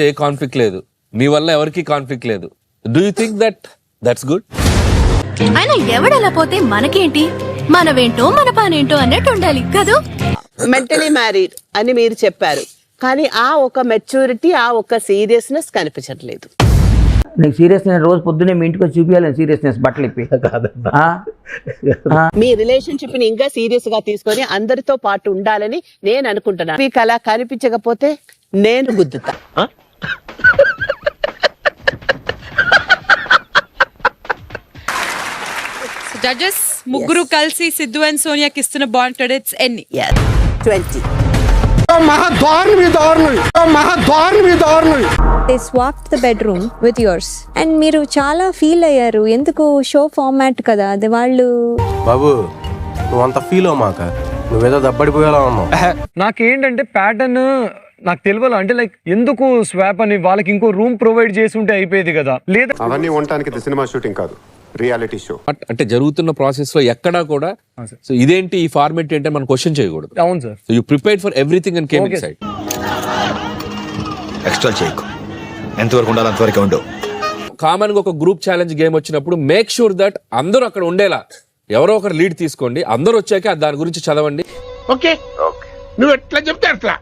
ఏ conflict లేదు, మీ వల్ల ఎవరికి కాన్ఫ్లిక్ట్ లేదు. Do you think that's good? అయినా ఎవడలా పోతే మనకేంటి, మనవేంటో మన పనేంటో అన్నట్టు ఉండాలి కదా. మెంటలీ మ్యారీడ్ అని మీరు చెప్పారు, కానీ ఆ ఒక మెచ్యూరిటీ, ఆ ఒక సీరియస్నెస్ కనిపించట్లేదు. నీకు సీరియస్నెస్ రోజు పొద్దున్నే మీ ఇంటికి సూపించాలి సీరియస్నెస్ బట్టలు ఇప్పి. మీ రిలేషన్షిప్ ని ఇంకా సీరియస్ గా తీసుకొని అందరితో పాటు ఉండాలని నేను అనుకుంటున్నాను. మీకు అలా కనిపించకపోతే నేను గుద్దుతా. జడ్జెస్ ముగ్గురు కలిసి సిద్ధు అండ్ సోనియాకి ఇస్తున్న బాండ్ క్రెడిట్స్ ఎన్ని? 20. They swapped the bedroom with yours. And మీరు చాలా ఫీల్ అయ్యారు, ఎందుకు షో ఫార్మాట్ కదా అది. వాళ్ళు బాబు నువ్వు అంత ఫీల్ అవ్వమాక, నువ్వేదో దబ్బడిపోయేలా ఉన్నావు. నాకేంటంటే ప్యాటర్న్ నాకు తెలియాలి, అంటే లైక్ ఎందుకు స్వాప్ అని వాళ్ళకి ఇంకో రూమ్ ప్రొవైడ్ చేసి ఉంటే అయిపోయేది కదా. లేదా అవన్నీ ఉండటానికి సినిమా షూటింగ్ కాదు, రియాలిటీ షో. అంటే జరుగుతున్న ప్రాసెస్ లో ఎక్కడా కూడా సో ఇదేంటి ఈ ఫార్మేట్ ఏంటి మనం క్వశ్చన్ చేయకూడదు. అవును sir. So you prepared for everything and came inside. Extra చేయకు, ఎంతవరకు ఉండాలి అంతవరకు ఉండు. కామన్ గా ఒక గ్రూప్ ఛాలెంజ్ గేమ్ వచ్చినప్పుడు మేక్ షూర్ దట్ అందరూ అక్కడ ఉండేలా ఎవరో ఒకరు లీడ్ తీసుకోండి. అందరూ వచ్చాక దాని గురించి చదవండి. ఓకే నువ్వు ఎట్లా చెప్తే అట్లా.